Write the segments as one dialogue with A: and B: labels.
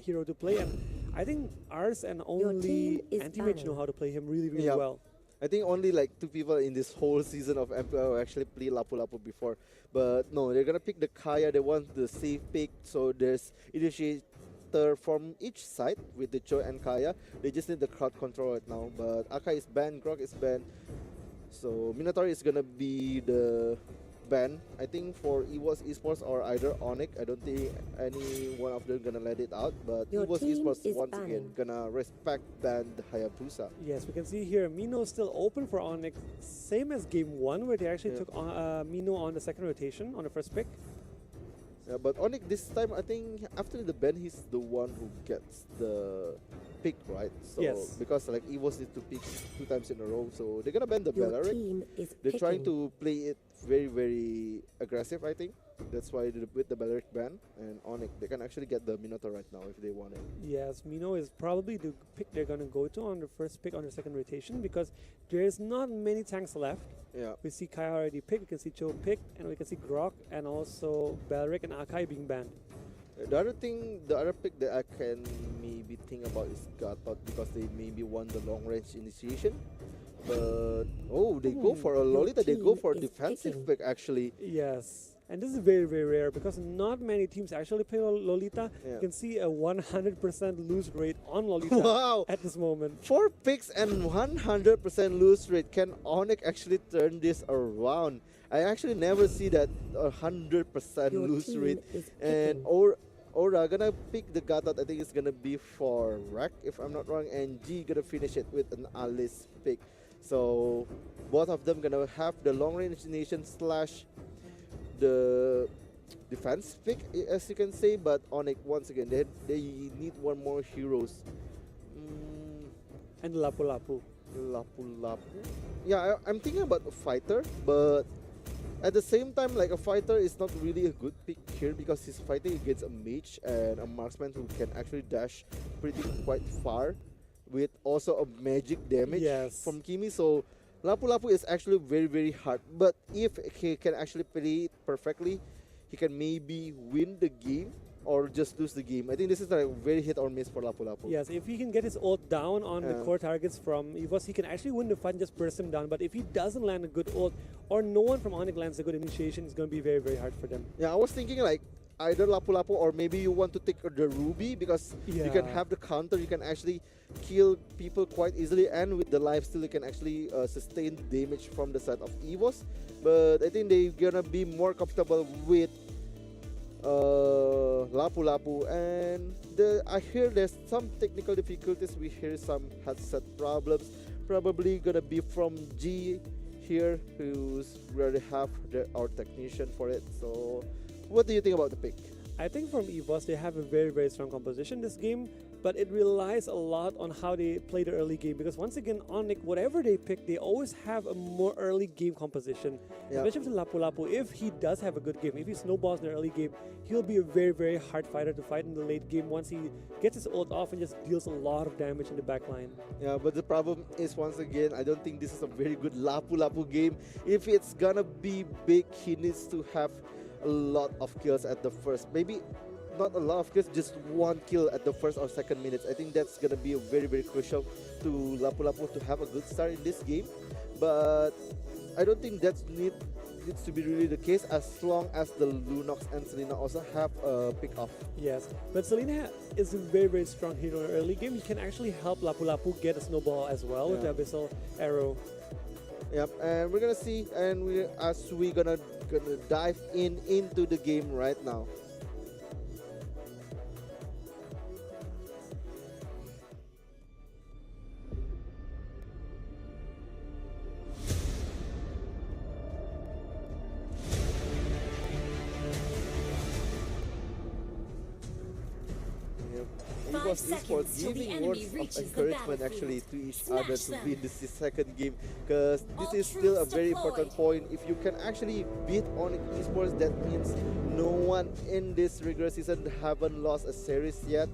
A: hero to play, and I think ours and only anti-mage know how to play him really well.
B: I think only like 2 people in this whole season of MPL actually play Lapu Lapu before. But no, they're gonna pick the Kaya. They want the safe pick. So there's initiator from each side with the Cho and Kaya. They just need the crowd control right now. But Aka is banned, Grok is banned. So Minotaur is gonna be the ban. I think for EVOS Esports or either Onic. I don't think any one of them gonna let it out. But EVOS Esports once again gonna respect ban the Hayabusa.
A: Yes, we can see here Mino still open for Onic, same as game 1 where they actually took Mino on the second rotation on the first pick.
B: Yeah, but Onic this time, I think after the ban, he's the one who gets the pick, right? So
A: yes.
B: Because like EVOS need to pick 2 times in a row, so they're gonna ban the Bellaric. They're trying to play it very aggressive, I think. That's why with the Bellaric ban and Onic, they can actually get the Minotaur right now if they want it.
A: Yes, Mino is probably the pick they're gonna go to on the first pick on the second rotation because there's not many tanks left.
B: Yeah.
A: We see Kai already picked, we can see Cho picked, and we can see Grok and also Bellaric and Akai being banned.
B: The other pick that I can maybe think about is Gatot because they maybe won the long range initiation. But they go for a Lolita, they go for a defensive pick actually.
A: Yes. And this is very rare because not many teams actually play Lolita.
B: Yeah.
A: You can see a 100% lose rate on Lolita at this moment.
B: 4 picks and 100% lose rate. Can Onic actually turn this around? I actually never see that 100% lose rate. And Aura gonna pick the Gatot. I think it's gonna be for Rack if I'm not wrong. And G gonna finish it with an Alice pick. So both of them gonna have the long range nation slash the defense pick, as you can say, but Onic once again they need one more heroes.
A: And Lapu Lapu.
B: Yeah, I'm thinking about a fighter, but at the same time, like a fighter is not really a good pick here because he's fighting against a mage and a marksman who can actually dash quite far with also a magic damage from Kimi. So Lapu Lapu is actually very hard, but if he can actually play it perfectly, he can maybe win the game or just lose the game. I think this is like very hit or miss for Lapu Lapu.
A: Yes, if he can get his ult down on the core targets from EVOS, he can actually win the fight and just burst him down. But if he doesn't land a good ult or no one from Onic lands a good initiation, it's going to be very hard for them.
B: Yeah, I was thinking like either Lapu Lapu or maybe you want to take the Ruby because you can have the counter, you can actually kill people quite easily, and with the lifesteal you can actually sustain damage from the side of EVOS. But I think they're gonna be more comfortable with Lapu Lapu, and I hear there's some technical difficulties. We hear some headset problems, probably gonna be from G here, who's already have our technician for it. So what do you think about the pick?
A: I think from EVOS, they have a very strong composition this game, but it relies a lot on how they play the early game because once again, Onic, whatever they pick, they always have a more early game composition. Especially with Lapu Lapu, if he does have a good game, if he snowballs in the early game, he'll be a very hard fighter to fight in the late game once he gets his ult off and just deals a lot of damage in the backline.
B: Yeah, but the problem is once again, I don't think this is a very good Lapu Lapu game. If it's gonna be big, he needs to have a lot of kills at the first, maybe not a lot of kills, just 1 kill at the first or second minutes. I think that's gonna be a very crucial to Lapu Lapu to have a good start in this game. But I don't think that needs to be really the case as long as the Lunox and Selena also have a pick off.
A: Yes, but Selena is a very strong hero in the early game. He can actually help Lapu Lapu get a snowball as well with the Abyssal Arrow.
B: Yep, and we're gonna see, and we're gonna dive into the game right now. EVOS Esports giving words of encouragement actually to each other to win this second game, because this is still a very important point. If you can actually beat Onic Esports, that means no one in this regular season haven't lost a series yet,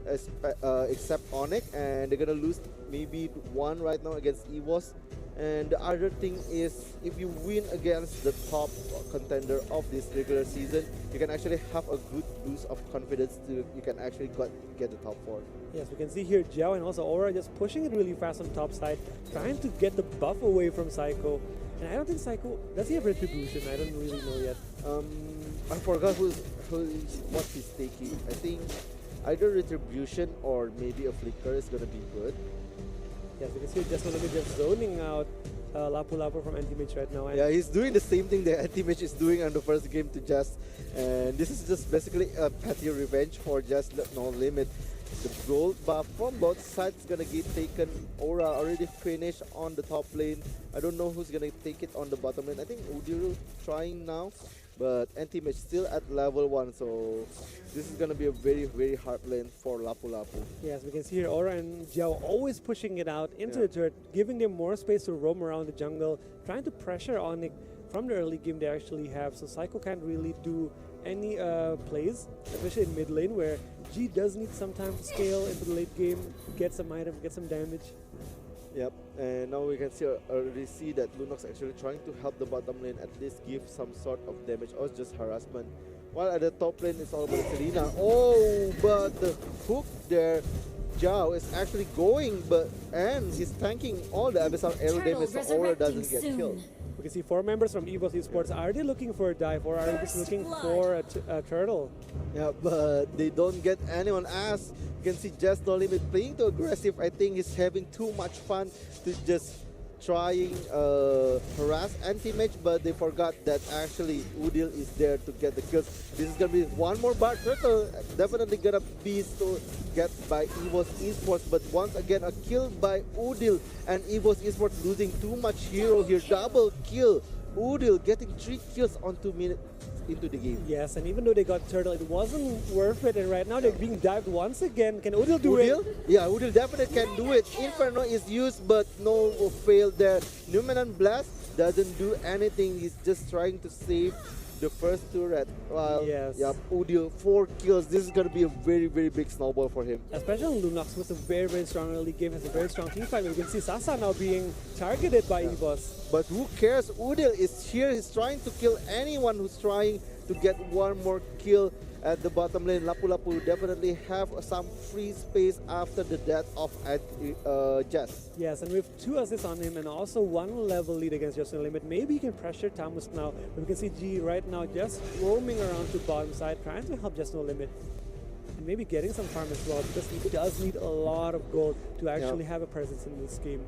B: except Onic, and they're gonna lose maybe 1 right now against EVOS. And the other thing is, if you win against the top contender of this regular season, you can actually have a good boost of confidence to you can actually get the top 4.
A: Yes, we can see here Jiao and also Aura just pushing it really fast on top side, trying to get the buff away from Psycho. And I don't think Psycho, does he have Retribution? I don't really know yet.
B: I forgot what he's taking. I think either Retribution or maybe a Flicker is gonna be good.
A: Yes, we can see just Onic just zoning out Lapu Lapu from Anti-Mage right now. And
B: Yeah, he's doing the same thing that Anti-Mage is doing on the first game to Just. And this is just basically a petty revenge for Just No Limit. The gold buff from both sides is gonna get taken. Aura already finished on the top lane. I don't know who's gonna take it on the bottom lane. I think Udiru trying now. But Anti-Mage still at level 1, so this is gonna be a very, very hard lane for Lapu Lapu.
A: yes, we can see here Aura and Jiao always pushing it out into the turret, giving them more space to roam around the jungle, trying to pressure Onic from the early game they actually have. So Psycho can't really do any plays, especially in mid lane where G does need some time to scale into the late game, get some items, get some damage.
B: Yep, and now we can already see that Lunox actually trying to help the bottom lane, at least give some sort of damage or just harassment. While at the top lane it's all about Selena. Oh, but the hook there, Jiao is actually going, and he's tanking all the abyssal arrow damage so Aura doesn't get killed.
A: We can see 4 members from EVOS Esports. Are they looking for a dive or are they just looking for a turtle?
B: Yeah, but they don't get anyone as you can see Just No Limit playing too aggressive. I think he's having too much fun to just trying harass Anti-Mage, but they forgot that actually Udil is there to get the kills. This is gonna be one more bar turtle, definitely gonna be to get by EVOS Esports, but once again a kill by Udil and EVOS Esports losing too much hero here. Double kill. Udil getting 3 kills on 2 minutes into the game.
A: Yes, and even though they got turtle, it wasn't worth it. And right now they're being dived once again. Can Udil do it?
B: Yeah, Udil definitely can do it. Inferno is used, but no failed there. Numenon Blast doesn't do anything. He's just trying to save the first turret.
A: Yes.
B: Yeah, Udil 4 kills. This is gonna be a very, very big snowball for him.
A: Especially Lunox was a very, very strong early game, has a very strong team fight. We can see Sasa now being targeted by EVOS.
B: But who cares? Udil is here. He's trying to kill anyone who's trying to get one more kill at the bottom lane. Lapu Lapu definitely have some free space after the death of Jess.
A: Yes, and with 2 assists on him and also 1 level lead against Just No Limit, maybe he can pressure Tamus now. But we can see G right now just roaming around to bottom side, trying to help Just No Limit. And maybe getting some farm as well, because he does need a lot of gold to actually have a presence in this game.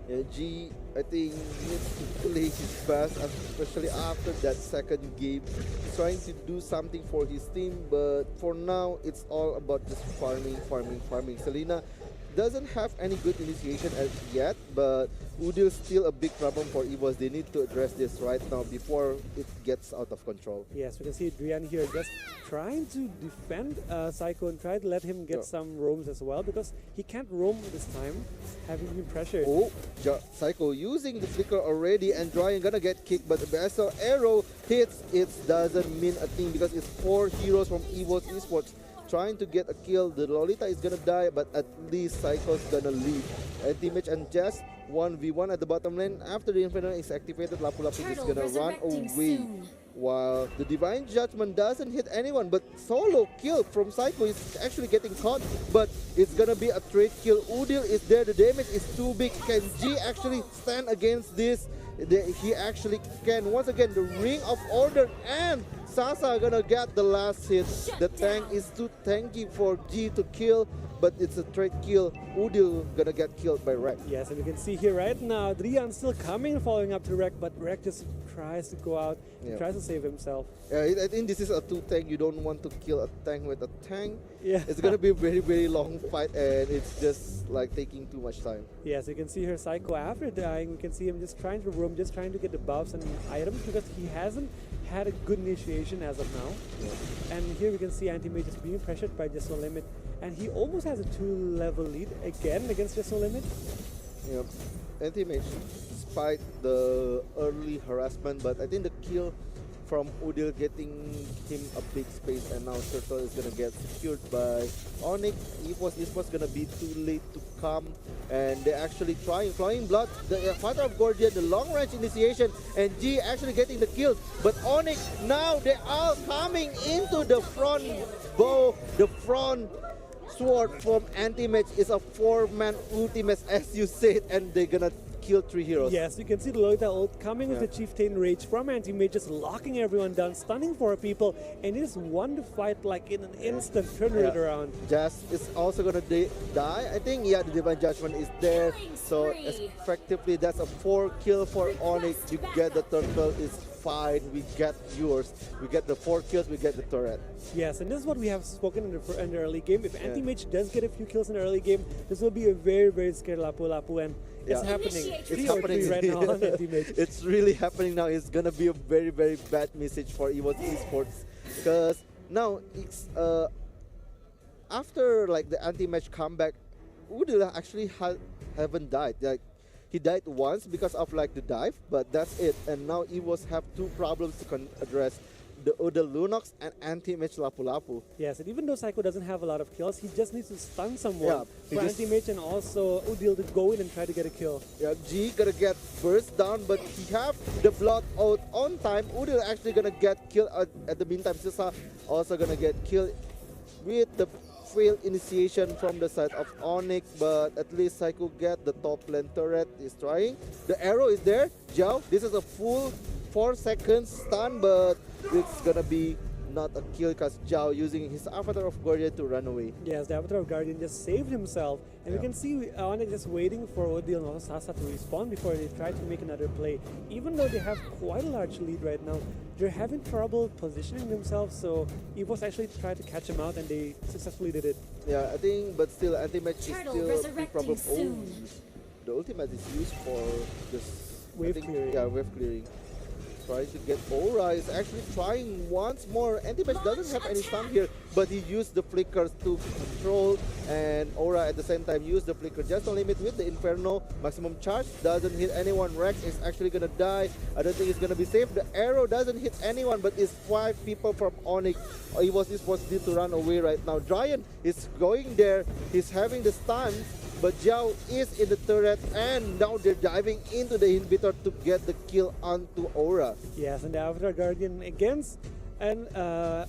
B: Yeah, G, I think, needs to play his best, especially after that second game. He's trying to do something for his team, but for now, it's all about just farming. Selena doesn't have any good initiation as yet, but Udil is still a big problem for EVOS. They need to address this right now before it gets out of control.
A: Yes, we can see Drian here just trying to defend Psycho and try to let him get some roams as well, because he can't roam this time, having been pressured.
B: Oh, Psycho using the flicker already, and Drian gonna get kicked, but the Abyssal arrow hits. It doesn't mean a thing because it's 4 heroes from EVOS Esports trying to get a kill. The Lolita is gonna die, but at least Psycho's gonna leave. Anti-Mage and Jess 1v1 at the bottom lane. After the Inferno is activated, Lapu Lapu is gonna run away. While the Divine Judgment doesn't hit anyone, but solo kill from Psycho is actually getting caught, but it's gonna be a trade kill. Udil is there, the damage is too big. Can G actually stand against this? He actually can. Once again, the Ring of Order, and Sasa gonna get the last hit. The tank is too tanky for G to kill, but it's a trade kill. Udil gonna get killed by Rek.
A: Yes, and you can see here right now, Drian still coming, following up to Rek, but Rek just tries to go out, tries to save himself.
B: I think this is a 2 tank. You don't want to kill a tank with a tank.
A: Yeah.
B: It's gonna be a very, very long fight, and it's just like taking too much time.
A: Yes, you can see here Psycho after dying, we can see him just trying to roam, just trying to get the buffs and items, because he hasn't had a good initiation as of now. And here we can see Anti-Mage just being pressured by Just No Limit, and he almost has a 2-level lead again against Just No Limit.
B: Yep. Anti-Mage, despite the early harassment, but I think the kill from Udil, getting him a big space, and now Turtle is gonna get secured by Onic. EVOS Esports gonna be too late to come, and they're actually trying. Flying Blood, the Father of Guardian, the long range initiation, and G actually getting the kills. But Onic, now they are coming into the front bow, the front sword from Anti-Match is a 4-man ultimate, as you said, and they're gonna kill 3 heroes.
A: Yes, you can see the Lolita ult coming with the Chieftain Rage from Anti-Mage, just locking everyone down, stunning 4 people, and it is won the fight like in an instant, turn it around.
B: Jazz is also gonna die. I think, yeah, the Divine Judgment is there. So effectively, that's a 4 kill for Onyx. You get the turtle, is fine. We get yours. We get the 4 kills, we get the turret.
A: Yes, and this is what we have spoken in the early game. If Anti-Mage does get a few kills in the early game, this will be a very, very scared Lapu Lapu, and it's happening.
B: It's happening
A: right now on Anti-Mage.
B: It's really happening now. It's gonna be a very, very bad message for EVOS Esports, because now it's after like the Anti-Match comeback, Udila actually haven't died. Like, he died once because of like the dive, but that's it. And now EVOS have 2 problems to address: the Udil Lunox and Anti-Match Lapu Lapu.
A: Yes, and even though Psycho doesn't have a lot of kills, he just needs to stun someone for
B: just
A: Anti-Mage and also Udil to go in and try to get a kill.
B: Yeah, G gonna get burst down, but he have the blood out on time. Udil actually gonna get killed at the meantime. Sisa also gonna get killed with the failed initiation from the side of Onyx, but at least Psycho get the top lane turret. Is trying. The arrow is there. Jiao, this is a full 4 seconds stun, but it's gonna be not a kill because Jiao using his Avatar of Guardian to run away.
A: Yes, the Avatar of Guardian just saved himself, and we can see Onyx just waiting for Odil and also Sasa to respawn before they try to make another play. Even though they have quite a large lead right now, they're having trouble positioning themselves, so EVOS actually tried to catch them out and they successfully did it.
B: Yeah, I think, but still Anti-Match is still a big problem. Oh, the ultimate is used for this
A: wave clearing.
B: Yeah, wave clearing. Trying to get Aura, is actually trying once more. Anti-Match doesn't have any stun here, but he used the flickers to control, and Aura at the same time used the flicker just to limit with the Inferno. Maximum charge doesn't hit anyone. Rex is actually gonna die. I don't think it's gonna be safe. The arrow doesn't hit anyone, but it's 5 people from Onyx. EVOS Esports need to run away right now. Giant is going there. He's having the stun, but Jiao is in the turret, and now they're diving into the inhibitor to get the kill onto Aura.
A: Yes, and the Avatar Guardian against and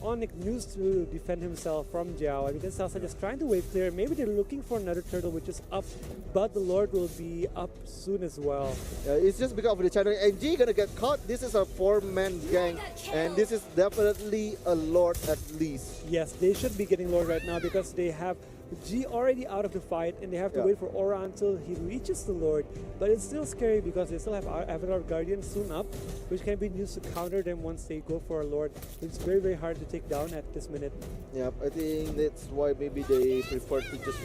A: Onyx used to defend himself from Jiao. And because Sasa just trying to wave clear, maybe they're looking for another turtle which is up, but the Lord will be up soon as well.
B: It's just because of the channel, and G gonna get caught. This is a 4-man gang, and this is definitely a Lord at least.
A: Yes, they should be getting Lord right now because they have G already out of the fight, and they have to wait for Aura until he reaches the Lord. But it's still scary because they still have Avatar Guardian soon up, which can be used to counter them once they go for a Lord. It's very, very hard to take down at this minute.
B: Yep, I think that's why maybe they prefer to just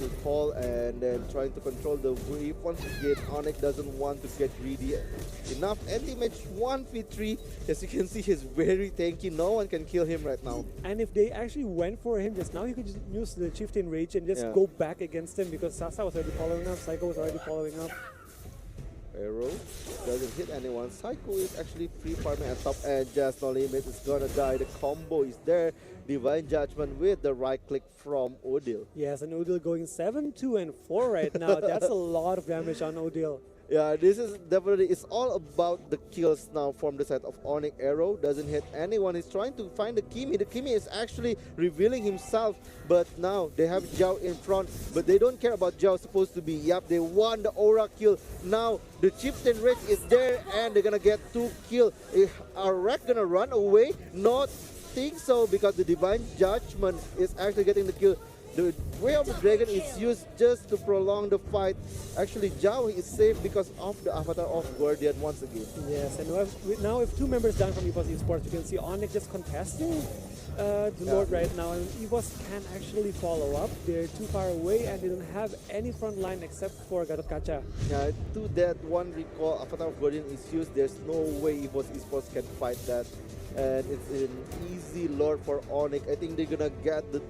B: recall and then trying to control the wave. Once again, Onyx doesn't want to get greedy enough. Anti-Match 1v3. As you can see, he's very tanky. No one can kill him right now.
A: And if they actually went for him just now, he could just use the Chieftain Rage and just go back against him because Sasa was already following up, Psycho was already following up.
B: Arrow doesn't hit anyone. Psycho is actually free farming at top, and just no limit is gonna die. The combo is there. Divine Judgment with the right click from Odil.
A: Yes, and Odil going 7-2 and 4 right now. That's a lot of damage on Odil.
B: Yeah, this is definitely, it's all about the kills now from the side of Onyx. Arrow doesn't hit anyone. He's trying to find the Kimi. The Kimi is actually revealing himself, but now they have Jiao in front, but they don't care about Jiao supposed to be. Yep, they won the Aura kill. Now the Chieftain Rage is there, and they're gonna get 2 kills. Are Rack gonna run away? Not think so, because the Divine Judgment is actually getting the kill. The Way of the Dragon is used just to prolong the fight. Actually, Jiao is safe because of the Avatar of Guardian once again.
A: Yes, and now with 2 members down from EVOS Esports, you can see Onyx just contesting the Lord right now, and EVOS can actually follow up. They're too far away and they don't have any front line except for Gatot Kaca.
B: Yeah, to that one recall, Avatar of Guardian is used. There's no way EVOS Esports can fight that. And it's an easy Lord for Onyx. I think they're gonna get the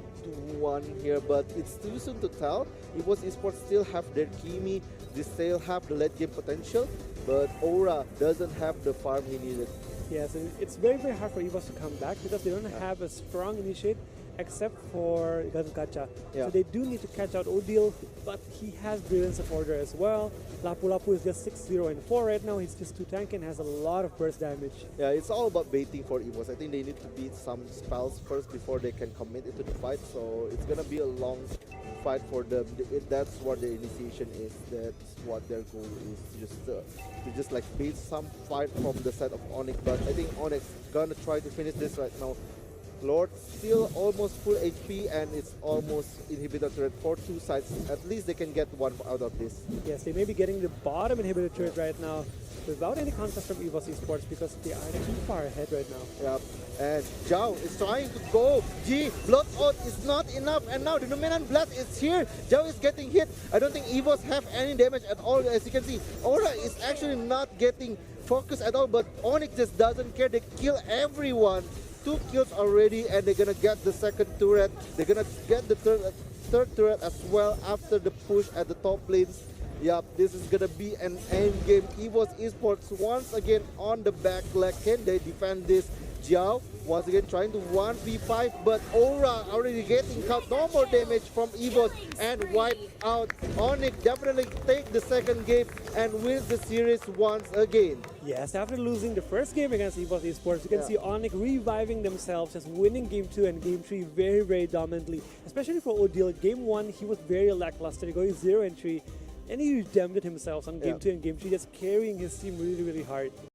B: 2-1 here, but it's too soon to tell. EVOS Esports still have their Kimi, they still have the late game potential, but Aura doesn't have the farm he needed.
A: Yes, and it's very, very hard for EVOS to come back because they don't have a strong initiate except for Gacha.
B: Yeah.
A: So they do need to catch out Odile, but he has Brilliance of Order as well. Lapu Lapu is just 6-0 and 4 right now. He's just 2 tank and has a lot of burst damage.
B: Yeah, it's all about baiting for EVOS. I think they need to beat some spells first before they can commit into the fight. So it's gonna be a long fight for them. That's what the initiation is. That's what their goal is. To just like bait some fight from the side of Onic. But I think Onyx gonna try to finish this right now. Lord still almost full HP and it's almost inhibitor turret for 2 sides. At least they can get one out of this.
A: Yes, they may be getting the bottom inhibitor turret right now without any contest from EVOS Esports because they are too far ahead right now.
B: Yep. And Zhao is trying to go. Blood out is not enough. And now the Dominant Blast is here. Zhao is getting hit. I don't think EVOS have any damage at all. As you can see, Aura is actually not getting focused at all. But Onyx just doesn't care. They kill everyone. 2 kills already and they're gonna get the second turret. They're gonna get the third turret as well after the push at the top lanes. Yup, this is gonna be an end game. EVOS Esports once again on the back leg. Can they defend this? Jiao once again trying to 1v5, but Aura already getting cut. No more damage from EVOS and wipe out. Onic definitely take the second game and wins the series once again.
A: Yes, after losing the first game against EVOS Esports, you can see Onic reviving themselves, just winning Game 2 and Game 3 very, very dominantly. Especially for Odile. Game 1, he was very lackluster, going 0 and 3. And he redeemed himself on Game 2 and Game 3, just carrying his team really, really hard.